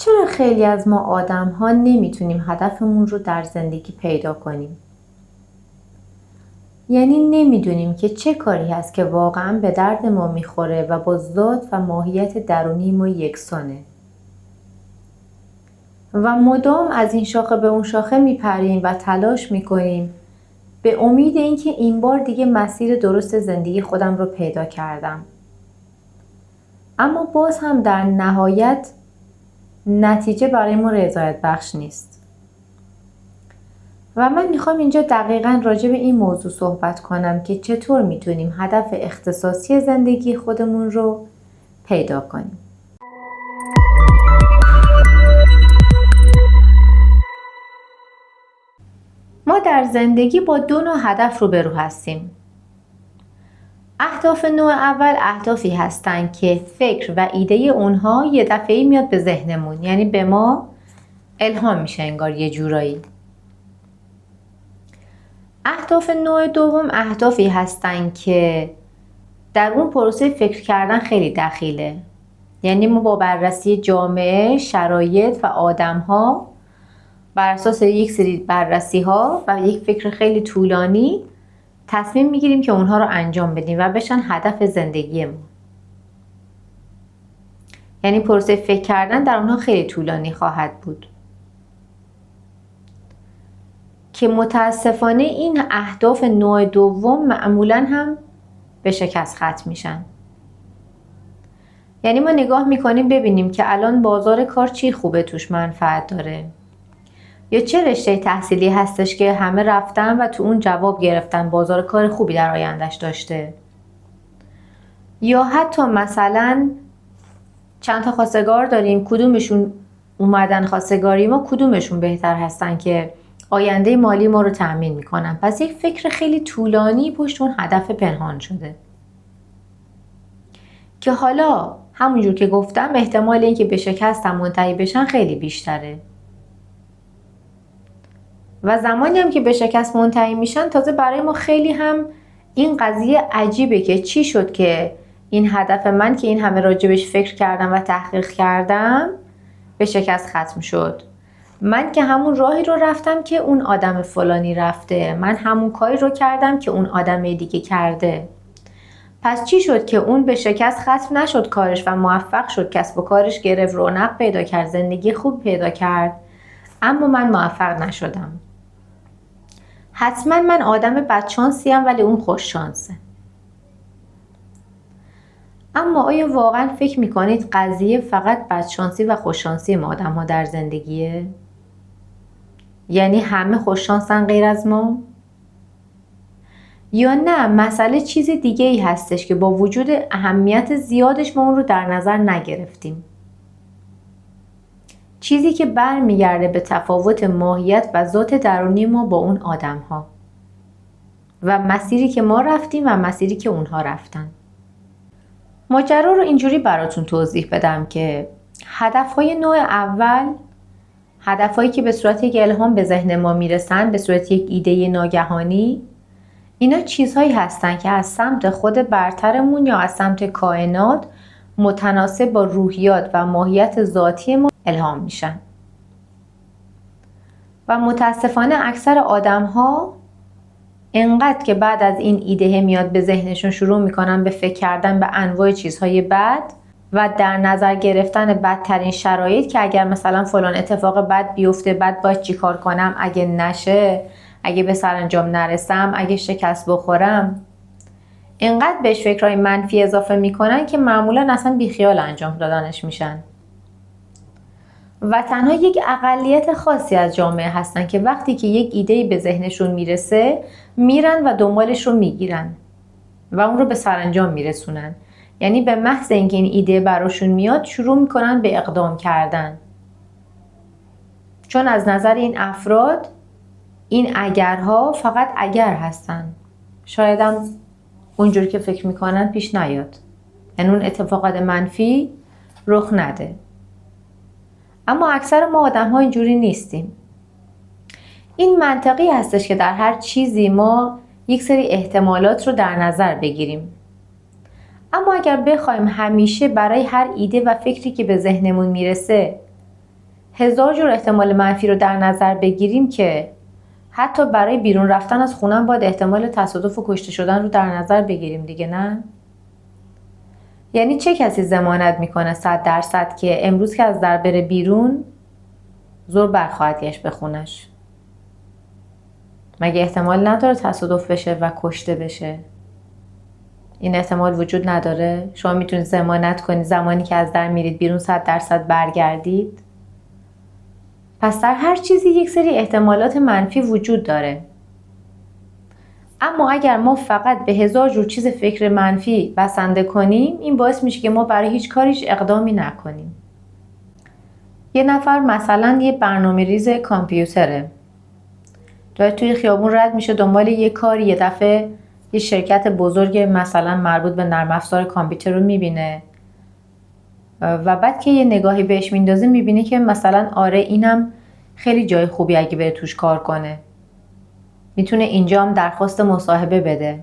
چرا خیلی از ما آدم ها نمیتونیم هدفمون رو در زندگی پیدا کنیم؟ یعنی نمیدونیم که چه کاری هست که واقعا به درد ما میخوره و با ذات و ماهیت درونی ما یکسانه و مدام از این شاخه به اون شاخه میپریم و تلاش میکنیم به امید اینکه این بار دیگه مسیر درست زندگی خودم رو پیدا کردم. اما باز هم در نهایت نتیجه برای ما رضایت بخش نیست. و من میخوام اینجا دقیقاً راجع به این موضوع صحبت کنم که چطور میتونیم هدف اختصاصی زندگی خودمون رو پیدا کنیم. ما در زندگی با دو نوع هدف روبرو هستیم. اهداف نوع اول اهدافی هستن که فکر و ایده اونها یه دفعه‌ای میاد به ذهنمون، یعنی به ما الهام میشه انگار یه جورایی. اهداف نوع دوم اهدافی هستن که در اون پروسه فکر کردن خیلی دخیله، یعنی ما با بررسی جامعه، شرایط و آدم‌ها بر اساس یک سری بررسی‌ها و یک فکر خیلی طولانی تصمیم میگیریم که اونها رو انجام بدیم و بشن هدف زندگی ما. یعنی پروسه فکر کردن در اونها خیلی طولانی خواهد بود که متاسفانه این اهداف نوع دوم معمولاً هم به شکست ختم میشن. یعنی ما نگاه میکنیم ببینیم که الان بازار کار چی خوبه، توش منفعت داره، یا چه رشته تحصیلی هستش که همه رفتن و تو اون جواب گرفتن، بازار کار خوبی در آیندهش داشته، یا حتی مثلا چند تا خواستگار داریم، کدومشون اومدن خواستگاری ما کدومشون بهتر هستن که آینده مالی ما رو تأمین میکنن. پس یک فکر خیلی طولانی پشت اون هدف پنهان شده که حالا همونجور که گفتم احتمال اینکه به شکست هم منتهی بشن خیلی بیشتره و زمانی هم که به شکست منتهی میشن تازه برای ما خیلی هم این قضیه عجیبه که چی شد که این هدف من که این همه راجبش فکر کردم و تحقیق کردم به شکست ختم شد. من که همون راهی رو رفتم که اون آدم فلانی رفته، من همون کاری رو کردم که اون آدم دیگه کرده. پس چی شد که اون به شکست ختم نشد کارش و موفق شد، کسب و کارش گرفت، رونق پیدا کرد، زندگی خوب پیدا کرد، اما من موفق نشدم؟ حتما من آدم بدشانسیم ولی اون خوششانسه. اما آیا واقعا فکر میکنید قضیه فقط بدشانسی و خوششانسی ما آدم ها در زندگیه؟ یعنی همه خوششانسن غیر از ما؟ یا نه مسئله چیز دیگه ای هستش که با وجود اهمیت زیادش ما اون رو در نظر نگرفتیم؟ چیزی که برمیگرده به تفاوت ماهیت و ذات درونی ما با اون آدم ها و مسیری که ما رفتیم و مسیری که اونها رفتن. ماجرا رو اینجوری براتون توضیح بدم که هدفهای نوع اول، هدفهایی که به صورت یک الهام به ذهن ما میرسن، به صورت یک ایده ناگهانی، اینا چیزهایی هستن که از سمت خود برترمون یا از سمت کائنات متناسب با روحیات و ماهیت ذاتی ما الهام میشن. و متاسفانه اکثر آدم‌ها انقدر که بعد از این ایده میاد به ذهنشون شروع میکنن به فکر کردن به انواع چیزهای بد و در نظر گرفتن بدترین شرایط که اگر مثلا فلان اتفاق بد بیفته بعد باید چی کار کنم، اگه نشه، اگه به سرانجام نرسم، اگه شکست بخورم، انقدر بهش فکرهای منفی اضافه میکنن که معمولا اصلا بیخیال انجام دادنش میشن. و تنها یک اقلیت خاصی از جامعه هستن که وقتی که یک ایده‌ای به ذهنشون میرسه میرن و دنبالش رو میگیرن و اون رو به سرانجام میرسونن. یعنی به محض اینکه این ایده براشون میاد شروع میکنن به اقدام کردن، چون از نظر این افراد این اگرها فقط اگر هستن، شاید هم اونجور که فکر میکنن پیش نیاد، یعنی اون اتفاقات منفی رخ نده. اما اکثر ما آدم ها اینجوری نیستیم. این منطقی هستش که در هر چیزی ما یک سری احتمالات رو در نظر بگیریم. اما اگر بخوایم همیشه برای هر ایده و فکری که به ذهنمون میرسه 1000 جور احتمال منفی رو در نظر بگیریم که حتی برای بیرون رفتن از خونه باید احتمال تصادف و کشته شدن رو در نظر بگیریم دیگه، نه؟ یعنی چه کسی ضمانت میکنه 100% که امروز که از در بره بیرون زور برخواهد گشت به خونش؟ مگه احتمال نداره تصادف بشه و کشته بشه؟ این احتمال وجود نداره؟ شما میتونید ضمانت کنید زمانی که از در میرید بیرون 100% برگردید؟ پس در هر چیزی یک سری احتمالات منفی وجود داره. اما اگر ما فقط به 1000 جور چیز فکر منفی بسنده کنیم، این باعث میشه که ما برای هیچ کاری هیچ اقدامی نکنیم. یه نفر مثلا یه برنامه‌ریز کامپیوتره، داره توی خیابون رد میشه دنبال یه کاری، یه دفعه یه شرکت بزرگ مثلا مربوط به نرم افزار کامپیوتر رو میبینه و بعد که یه نگاهی بهش میندازه میبینه که مثلا آره اینم خیلی جای خوبی اگه بره توش کار کنه، میتونه اینجا هم درخواست مصاحبه بده.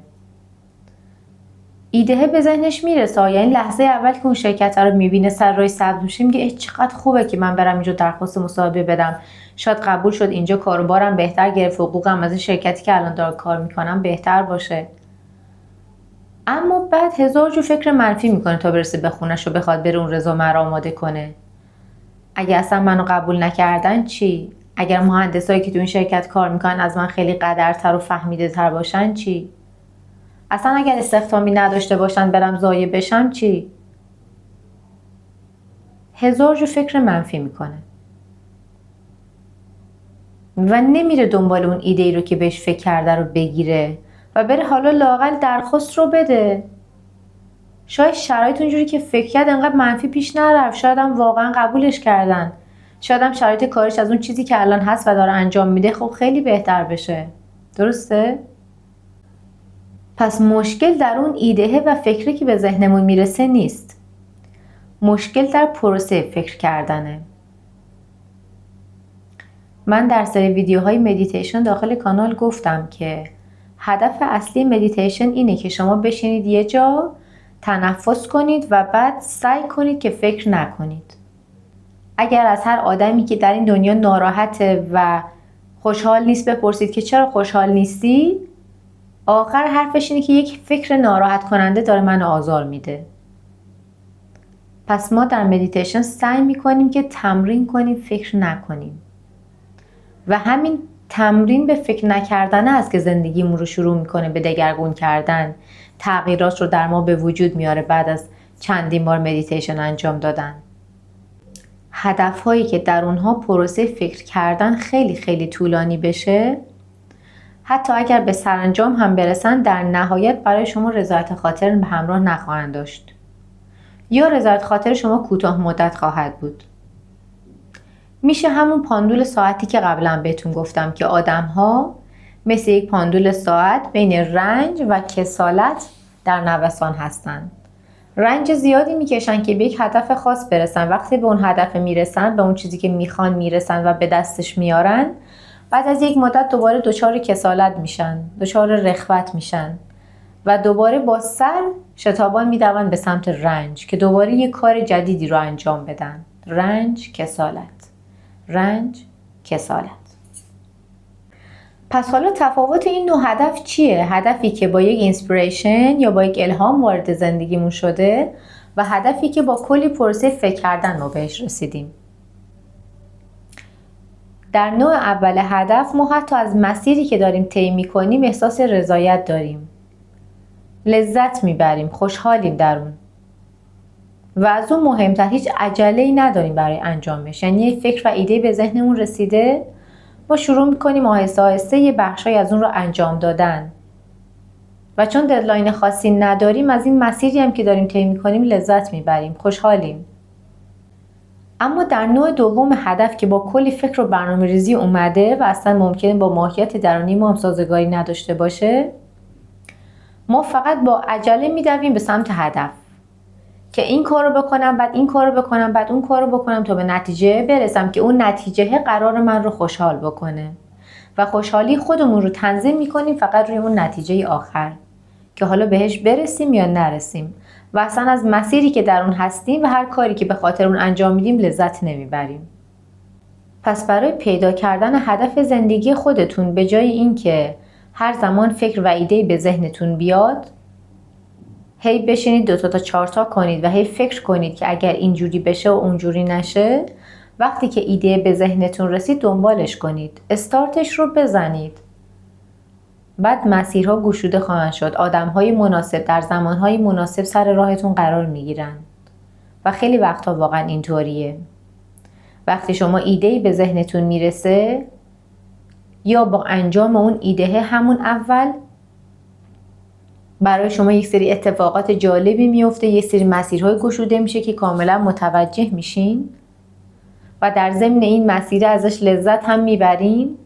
ایده به ذهنش میرسه، یعنی لحظه اول که اون شرکت رو میبینه سر راه سبز میشه میگه چقدر خوبه که من برم اینجا درخواست مصاحبه بدم، شاید قبول شد، اینجا کاروبارم بهتر گرفت، حقوقم از این شرکتی که الان دارم کار میکنم بهتر باشه. اما بعد 1000 جور فکر منفی میکنه تا برسه به خونش و بخواد بره اون رزومه رو آماده کنه. اگه اصلا منو قبول نکردن چی؟ اگر مهندسایی که تو این شرکت کار میکنن از من خیلی قدرتر و فهمیده تر باشن چی؟ اصلا اگر استخدامی نداشته باشن برم ضایع بشم چی؟ 1000 جور فکر منفی میکنه و نمیره دنبال اون ایده‌ای رو که بهش فکر کرده رو بگیره و بره حالا لااقل درخواست رو بده. شاید شرایط اونجوری که فکر کرد انقدر منفی پیش نرفت، شاید هم واقعا قبولش کردن، شاید هم شرایط کارش از اون چیزی که الان هست و داره انجام میده خب خیلی بهتر بشه. درسته؟ پس مشکل در اون ایدهه و فکری که به ذهنمون میرسه نیست. مشکل در پروسه فکر کردنه. من در سری ویدیوهای مدیتیشن داخل کانال گفتم که هدف اصلی مدیتیشن اینه که شما بشینید یه جا، تنفس کنید و بعد سعی کنید که فکر نکنید. اگر از هر آدمی که در این دنیا ناراحته و خوشحال نیست بپرسید که چرا خوشحال نیستی، آخر حرفش اینه که یک فکر ناراحت کننده داره منو آزار میده. پس ما در مدیتیشن سعی میکنیم که تمرین کنیم فکر نکنیم و همین تمرین به فکر نکردن است که زندگیمون رو شروع میکنه به دگرگون کردن، تغییرات رو در ما به وجود میاره بعد از چندین بار مدیتیشن انجام دادن. هدفهایی که در اونها پروسه فکر کردن خیلی خیلی طولانی بشه، حتی اگر به سرانجام هم برسن در نهایت برای شما رضایت خاطر به همراه نخواهند داشت یا رضایت خاطر شما کوتاه مدت خواهد بود. میشه همون پاندول ساعتی که قبلا بهتون گفتم که آدم‌ها مثل یک پاندول ساعت بین رنج و کسالت در نوسان هستن. رنج زیادی میکشن که به یک هدف خاص برسن. وقتی به اون هدف میرسن، به اون چیزی که میخوان میرسن و به دستش میارن، بعد از یک مدت دوباره دچار کسالت میشن، دچار رخوت میشن و دوباره با سر شتابان میدون به سمت رنج که دوباره یک کار جدیدی رو انجام بدن. رنج، کسالت، رنج، کسالت. پس حالا تفاوت این نوع هدف چیه؟ هدفی که با یک اینسپیریشن یا با یک الهام وارد زندگیمون شده و هدفی که با کلی پروسه فکر کردن ما بهش رسیدیم. در نوع اول هدف ما حتی از مسیری که داریم طی می‌کنیم احساس رضایت داریم، لذت میبریم، خوشحالیم در اون و از اون مهمتر هیچ عجله‌ای نداریم برای انجامش. یعنی یه فکر و ایده به ذهنمون رسیده، ما شروع میکنیم آهسته آهسته یه بخشای از اون رو انجام دادن و چون ددلاین خاصی نداریم از این مسیری هم که داریم طی میکنیم لذت میبریم، خوشحالیم. اما در نوع دوم هدف که با کلی فکر و برنامه‌ریزی اومده و اصلا ممکنه با ماهیت درونی ما هم سازگاری نداشته باشه، ما فقط با عجله میدویم به سمت هدف که این کارو بکنم، بعد این کارو بکنم، بعد اون کارو بکنم تا به نتیجه برسم که اون نتیجه قرار من رو خوشحال بکنه و خوشحالی خودمون رو تنظیم میکنیم فقط روی اون نتیجه آخر که حالا بهش برسیم یا نرسیم و اصلا از مسیری که در اون هستیم و هر کاری که به خاطر اون انجام میدیم لذت نمیبریم. پس برای پیدا کردن هدف زندگی خودتون به جای اینکه هر زمان فکر و ایده به ذهنتون بیاد هی بشینید 2 تا 4 تا کنید و هی فکر کنید که اگر اینجوری بشه و اونجوری نشه، وقتی که ایده به ذهنتون رسید دنبالش کنید، استارتش رو بزنید. بعد مسیرها گشوده خواهند شد، آدم‌های مناسب در زمان‌های مناسب سر راهتون قرار میگیرن و خیلی وقتا واقعا اینطوریه. وقتی شما ایده‌ای به ذهنتون میرسه یا با انجام اون ایده همون اول برای شما یک سری اتفاقات جالبی میفته، یک سری مسیرهای گشوده میشه که کاملا متوجه میشین و در ضمن این مسیر ازش لذت هم میبرین.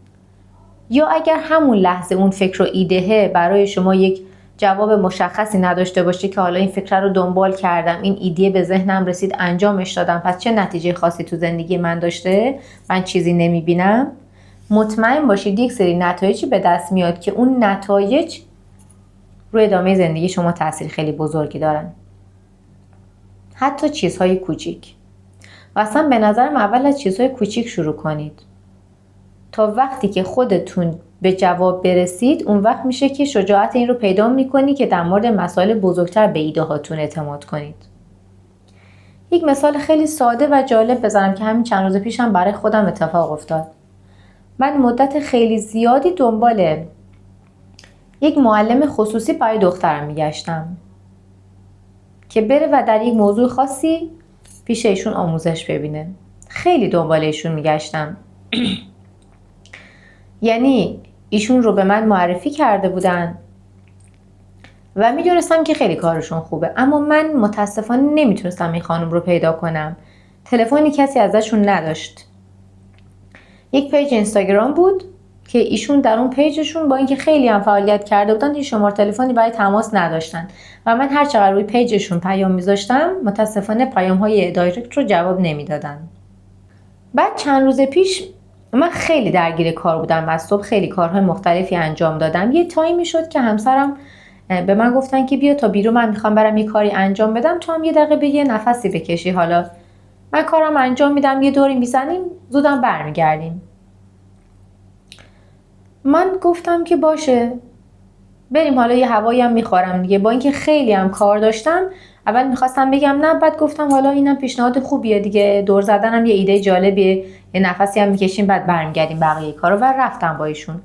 یا اگر همون لحظه اون فکر و ایده برای شما یک جواب مشخصی نداشته باشه که حالا این فکر رو دنبال کردم، این ایده به ذهنم رسید، انجامش دادم، پس چه نتیجه خاصی تو زندگی من داشته؟ من چیزی نمیبینم. مطمئن باشید یک سری نتایجی به دست میاد که اون نتایج روی ادامه زندگی شما تاثیر خیلی بزرگی دارن. حتی چیزهای کوچیک. و اصلا به نظرم اول از چیزهای کوچیک شروع کنید تا وقتی که خودتون به جواب برسید، اون وقت میشه که شجاعت این رو پیدا میکنی که در مورد مسائل بزرگتر به ایده هاتون اعتماد کنید. یک مثال خیلی ساده و جالب بزنم که همین چند روز پیشم برای خودم اتفاق افتاد. من مدت خیلی زیادی دنبال یک معلم خصوصی برای دخترم میگشتم که بره و در یک موضوع خاصی پیش ایشون آموزش ببینه. خیلی دنبال ایشون میگشتم. یعنی ایشون رو به من معرفی کرده بودن و میدونستم که خیلی کارشون خوبه، اما من متاسفانه نمیتونستم این خانم رو پیدا کنم. تلفنی کسی ازشون نداشت. یک پیج اینستاگرام بود که ایشون در اون پیجشون با اینکه خیلی هم فعالیت کرده بودن هیچ شماره تلفنی برای تماس نداشتن و من هر چقدر روی پیجشون پیام میذاشتم متاسفانه پیام‌های دایرکت رو جواب نمیدادن. بعد چند روز پیش من خیلی درگیر کار بودم و از صبح خیلی کارهای مختلفی انجام دادم. یه تایمی شد که همسرم به من گفتن که بیا تا بیرون، من میخوام برم یه کاری انجام بدم، تو هم یه دقیقه به یه نفسی بکشی، حالا من کارم انجام میدم، یه دوری میزنیم، زودم برمیگردیم. من گفتم که باشه بریم، حالا یه هوایی هم میخورم دیگه. با اینکه خیلی هم کار داشتم، اول میخواستم بگم نه، بعد گفتم حالا اینم پیشنهاد خوبیه دیگه، دور زدنم یه ایده جالبیه، یه نفسی هم میکشیم بعد برمیگردیم بقیه کارو. و رفتم با ایشون.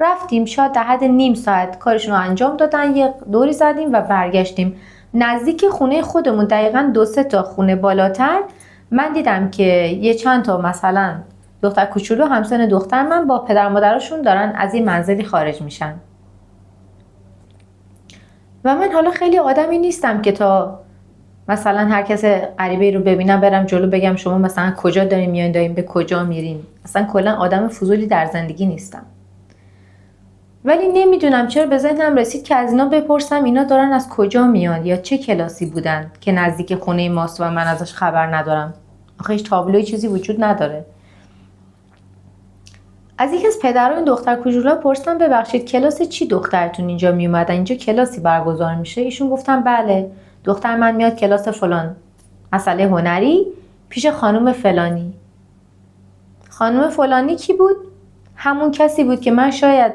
رفتیم شاید در حد نیم ساعت کارشون رو انجام دادن، یه دوری زدیم و برگشتیم. نزدیک خونه خودمون دقیقاً 2-3 تا خونه بالاتر من دیدم که یه چند تا مثلا دختر کوچولو همسن دختر من با پدر مادرشون دارن از این منزلی خارج میشن. و من حالا خیلی آدمی نیستم که تا مثلا هر کس غریبه رو ببینم برم جلو بگم شما مثلا کجا داریم میایین، داریم به کجا میریم. اصلا کلا آدم فضولی در زندگی نیستم. ولی نمیدونم چرا به ذهنم رسید که از اینا بپرسم اینا دارن از کجا میان یا چه کلاسی بودن که نزدیک خونه ماست و من ازش خبر ندارم. آخه هیچ تابلوی چیزی وجود نداره. از یکی از پدران دختر کوچولو پرسیدم ببخشید کلاس چی دخترتون اینجا می اومدن؟ اینجا کلاسی برگزار میشه؟ ایشون گفتن بله، دختر من میاد کلاس فلان مسئله هنری پیش خانم فلانی. خانم فلانی کی بود؟ همون کسی بود که من شاید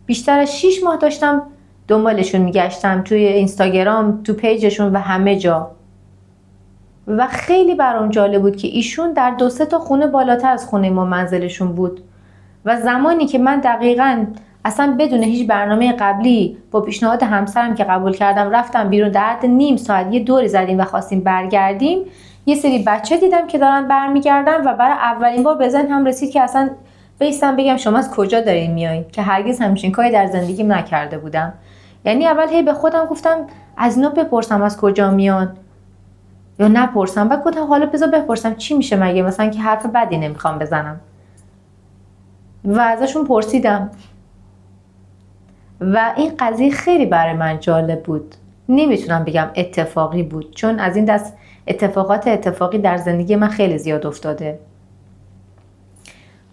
بیشتر از 6 ماه داشتم دنبالشون میگشتم توی اینستاگرام، تو پیجشون و همه جا. و خیلی برام جالب بود که ایشون در 2-3 تا خونه بالاتر از خونه ما منزلشون بود. و زمانی که من دقیقاً اصلا بدون هیچ برنامه قبلی با پیشنهاد همسرم که قبول کردم رفتم بیرون، در حد نیم ساعت یه دوری زدیم و خواستیم برگردیم، یه سری بچه دیدم که دارن برمیگردن و برای اولین بار به ذهنم رسید که اصلا بیستم بگم شما از کجا دارین میایین، که هرگز همچین کاری در زندگیم نکرده بودم. یعنی اول هی به خودم گفتم از اینا بپرسم از کجا میان یا نپرسم، بعد گفتم حالا بذار بپرسم چی میشه مگه، مثلا که حرف بدی نمیخوام بزنم. و ازشون پرسیدم و این قضیه خیلی برای من جالب بود. نمیتونم بگم اتفاقی بود، چون از این دست اتفاقی در زندگی من خیلی زیاد افتاده.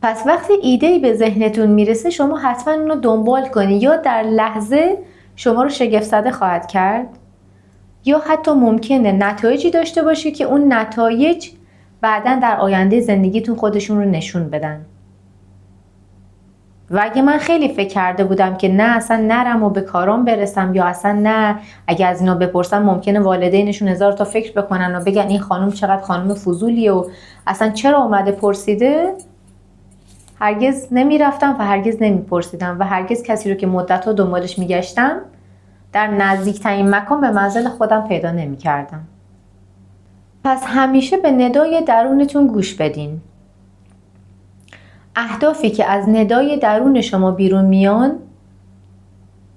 پس وقتی ایده‌ای به ذهنتون میرسه شما حتما اونو دنبال کنید، یا در لحظه شما رو شگفت زده خواهد کرد، یا حتی ممکنه نتایجی داشته باشه که اون نتایج بعداً در آینده زندگیتون خودشون رو نشون بدن. و اگه من خیلی فکر کرده بودم که نه اصلا نرم و به کارام برسم، یا اصلا نه اگه از اینا بپرسم ممکنه والدینشون هزار تا فکر بکنن و بگن این خانم چقدر خانم فضولیه و اصلا چرا اومده پرسیده، هرگز نمیرفتم و هرگز نمیپرسیدم و هرگز کسی رو که مدت‌ها دنبالش میگشتم در نزدیکترین مکان به منزل خودم پیدا نمیکردم. پس همیشه به ندای درونتون گوش بدین. اهدافی که از ندای درون شما بیرون میان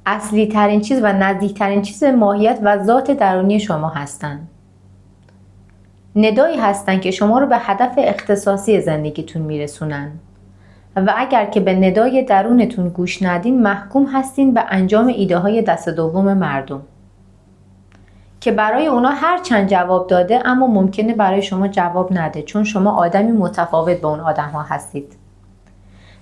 اصلی ترین چیز و نزدیک ترین چیز ماهیت و ذات درونی شما هستن. ندایی هستن که شما رو به هدف اختصاصی زندگیتون میرسونن و اگر که به ندای درونتون گوش ندین محکوم هستین به انجام ایده های دست دوم مردم که برای اونا هر چند جواب داده اما ممکنه برای شما جواب نده، چون شما آدمی متفاوت با اون آدم ها هستید.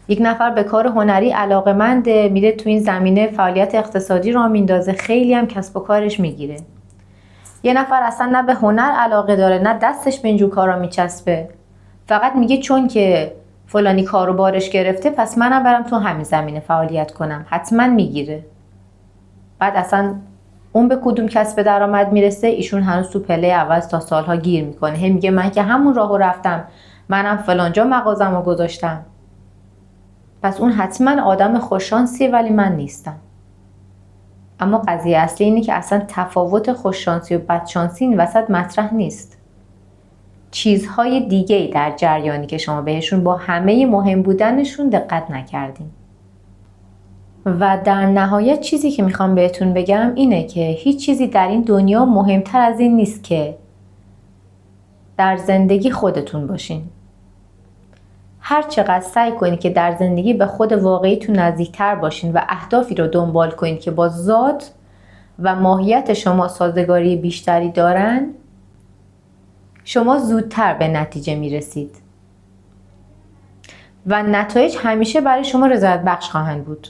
یک نفر به کار هنری علاقه‌منده، میره تو این زمینه فعالیت اقتصادی راه میندازه، خیلی هم کسب و کارش میگیره. یه نفر اصلا نه به هنر علاقه داره نه دستش به اینجور کارا میچسبه، فقط میگه چون که فلانی کارو بارش گرفته پس منم برم تو همین زمینه فعالیت کنم، حتما میگیره. بعد اصلا اون به کدوم کسب درآمد میرسه، ایشون هنوز تو پله اول تا سالها گیر میکنه، هم میگه من که همون راهو رفتم، منم فلانجا مغازمو گذاشتم. پس اون حتما آدم خوششانسیه ولی من نیستم. اما قضیه اصلی اینه که اصلا تفاوت خوششانسی و بدشانسی این وسط مطرح نیست. چیزهای دیگه‌ای در جریانی که شما بهشون با همه مهم بودنشون دقت نکردین. و در نهایت چیزی که میخوام بهتون بگم اینه که هیچ چیزی در این دنیا مهمتر از این نیست که در زندگی خودتون باشین. هر چقدر سعی کنید که در زندگی به خود واقعیتون نزدیکتر باشین و اهدافی رو دنبال کنید که با ذات و ماهیت شما سازگاری بیشتری دارن، شما زودتر به نتیجه میرسید و نتایج همیشه برای شما رضایت بخش خواهند بود.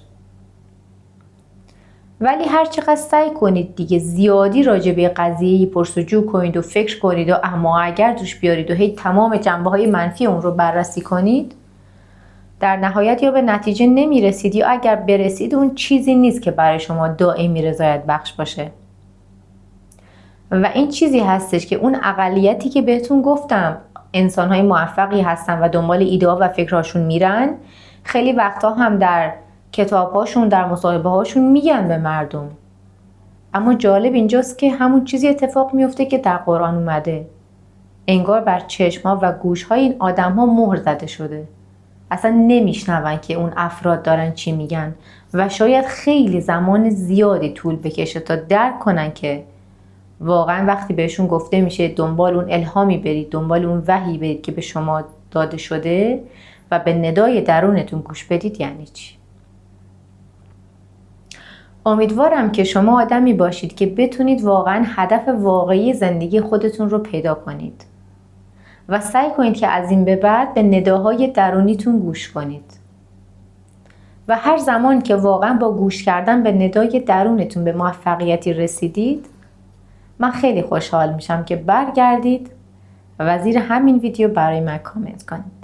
ولی هر چقدر سعی کنید دیگه زیادی راجع به قضیه پرسجو کنید و فکر کنید و اما اگر توش بیارید و هی تمام جنبه‌های منفی اون رو بررسی کنید، در نهایت یا به نتیجه نمیرسید یا اگر برسید اون چیزی نیست که برای شما دائمی رضایت بخش باشه. و این چیزی هستش که اون اقلیتی که بهتون گفتم انسان‌های موفقی هستن و دنبال ایده‌ها و فکرهاشون میرن، خیلی وقتا هم در کتاب‌هاشون در مصاحبه‌هاشون میگن به مردم. اما جالب اینجاست که همون چیزی اتفاق میفته که در قرآن اومده. انگار بر چشم‌ها و گوش‌های این آدم‌ها مهر زده شده. اصلا نمیشنون که اون افراد دارن چی میگن و شاید خیلی زمان زیادی طول بکشه تا درک کنن که واقعا وقتی بهشون گفته میشه دنبال اون الهامی برید، دنبال اون وحی برید که به شما داده شده و به ندای درونتون گوش بدید یعنی چی. امیدوارم که شما آدمی باشید که بتونید واقعا هدف واقعی زندگی خودتون رو پیدا کنید و سعی کنید که از این به بعد به نداهای درونیتون گوش کنید. و هر زمان که واقعا با گوش کردن به ندای درونتون به موفقیتی رسیدید، من خیلی خوشحال میشم که برگردید و زیر همین ویدیو برای من کامنت کنید.